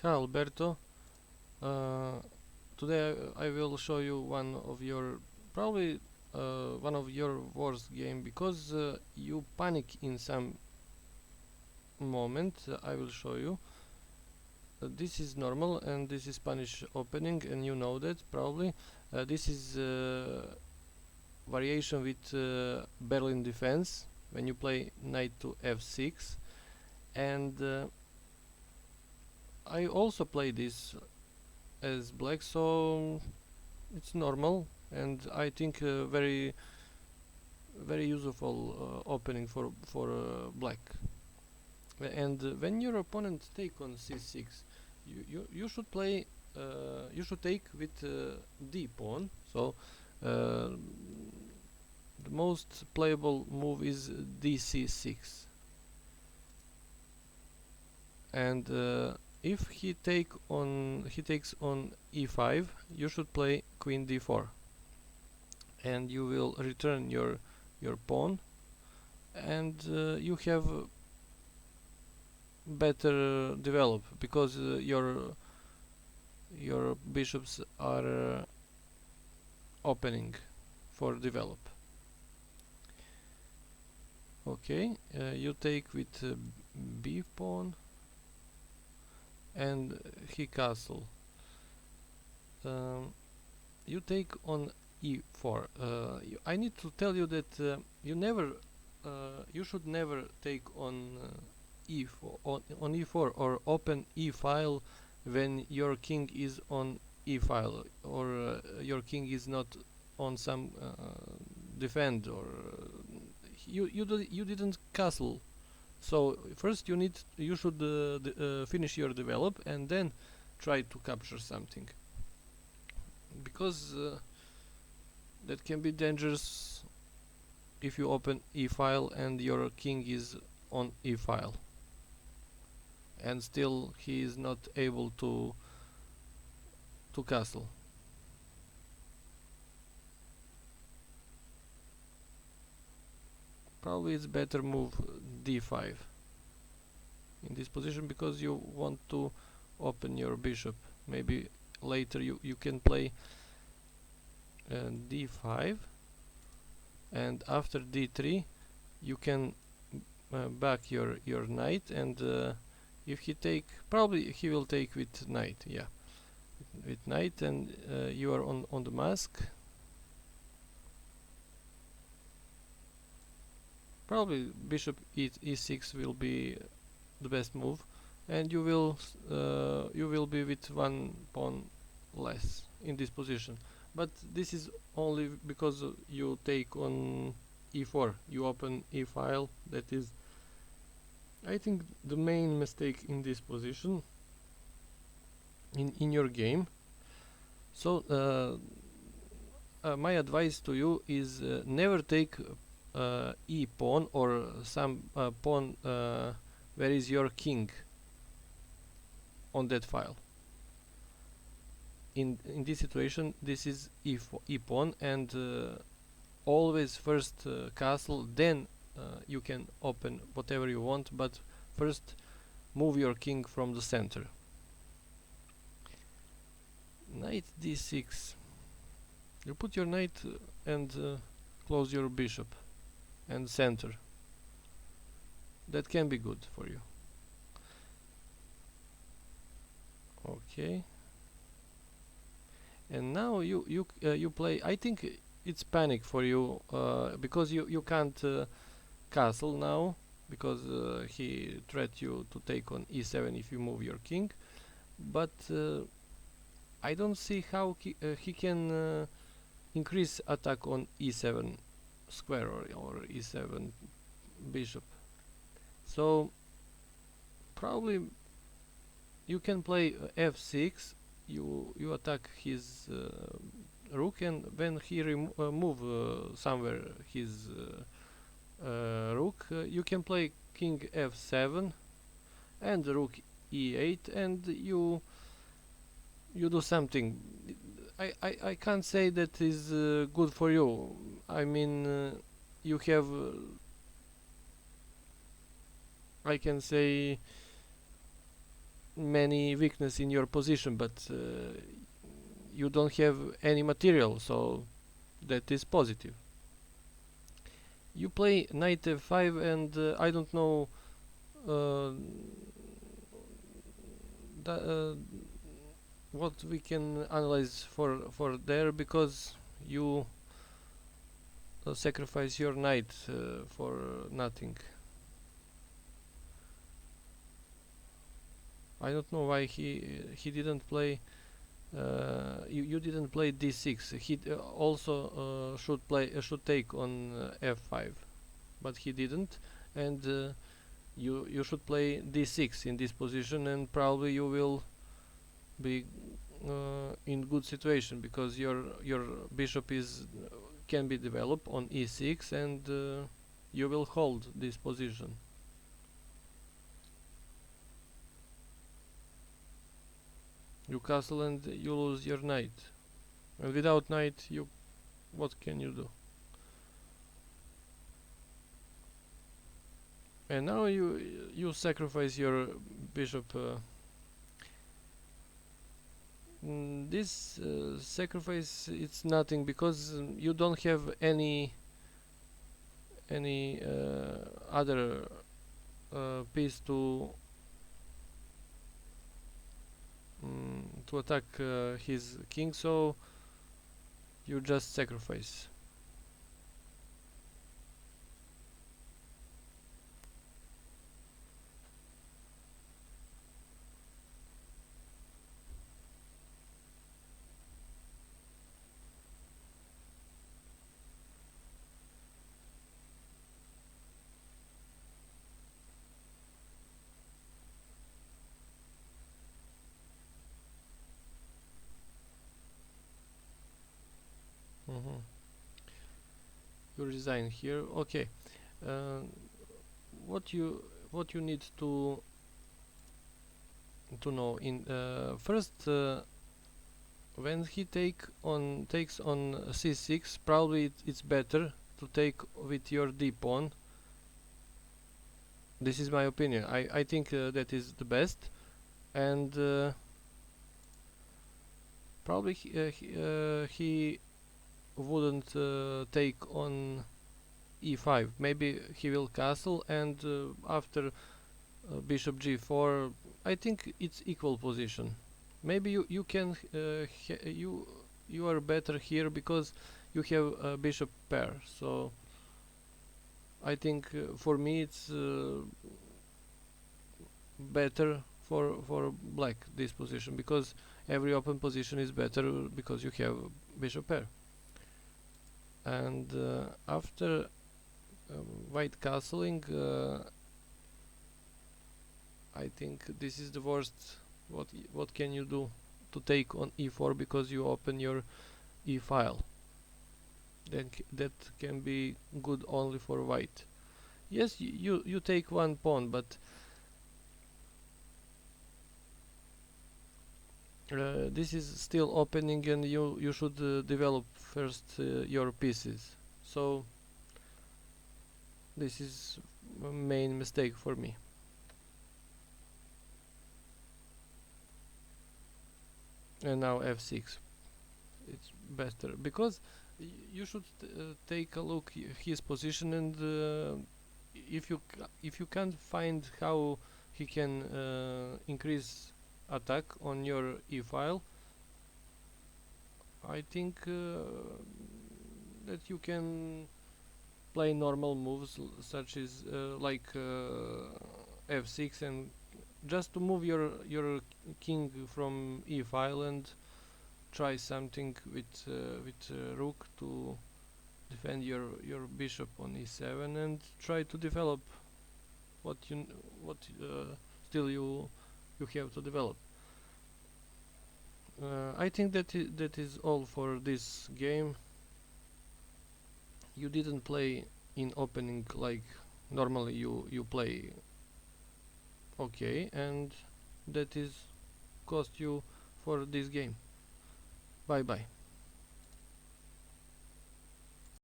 Hi Alberto. Uh, Today I will show you one of your probably one of your worst game because you panic in some moment. I will show you. This is normal and this is Spanish opening and you know that probably. This is variation with Berlin defense when you play knight to f6 and I also play this as black, so it's normal and I think very useful opening for black. And when your opponent take on c6, you should play. You should take with d pawn. So the most playable move is dc6, and if he takes on e5, you should play queen d4, and you will return your pawn, and you have better develop because your bishops are opening for develop. Okay, you take with b pawn and he castle. You take on e4. I need to tell you that you should never take on e4 on e4 or open e file when your king is on e file or your king is not on some defend or you didn't castle. So first you should finish your develop and then try to capture something because that can be dangerous if you open e file and your king is on e file and still he is not able to castle. Probably it's better move d5 in this position because you want to open your bishop. Maybe later you can play d5 and after d3 you can back your knight and if he take, probably he will take with knight, yeah, with knight and you are on the mask. Probably bishop e6 will be the best move and you will be with one pawn less in this position, but this is only because you take on e4, you open e file. That is, I think, the main mistake in this position in your game. So my advice to you is never take e pawn or some pawn where is your king on that file. In this situation, this is e pawn and always first castle, then you can open whatever you want, but first move your king from the center. Knight d6. You put your knight and close your bishop and center. That can be good for you. Okay. And now you play. I think it's panic for you because you can't castle now because he threat you to take on e7 if you move your king. But I don't see how he can increase attack on e7 square or e7 bishop. So probably you can play f6. You attack his rook, and when he move somewhere his rook, you can play king f7 and rook e8, and you do something. I can't say that is good for you. I mean, you have, I can say, many weakness in your position, but you don't have any material, so that is positive. You play knight f5, and I don't know uh, uh, what we can analyze for there, because you sacrifice your knight for nothing. I don't know why he didn't play. You didn't play d6. He also should take on f5, but he didn't, and you should play d6 in this position, and probably you will be in good situation, because your bishop is can be developed on e6, and you will hold this position. You castle and you lose your knight, and without knight, you what can you do? And now you sacrifice your bishop. This sacrifice, it's nothing, because you don't have any other piece to attack his king, so you just sacrifice. hmm You resign here. Okay. Uh, what you need to know in first, when he takes on c6, probably it's better to take with your d pawn. This is my opinion. I think that is the best, and probably he wouldn't take on e5. Maybe he will castle, and after bishop g4, I think it's equal position. Maybe you can you are better here, because you have a bishop pair. So I think for me it's better for black, this position, because every open position is better because you have bishop pair. And after white castling, I think this is the worst. What can you do to take on e4, because you open your e file? Then that can be good only for white. Yes, you take one pawn, but this is still opening, and you should develop first your pieces. So this is a main mistake for me. And now f6, it's better, because you should take a look his position, and if you can't find how he can increase attack on your e file, I think that you can play normal moves, such as like f6, and just to move your king from e file, and try something with rook to defend your bishop on e7, and try to develop what still you have to develop. I think that is all for this game. You didn't play in opening like normally you play. Okay, and that is cost you for this game. Bye bye.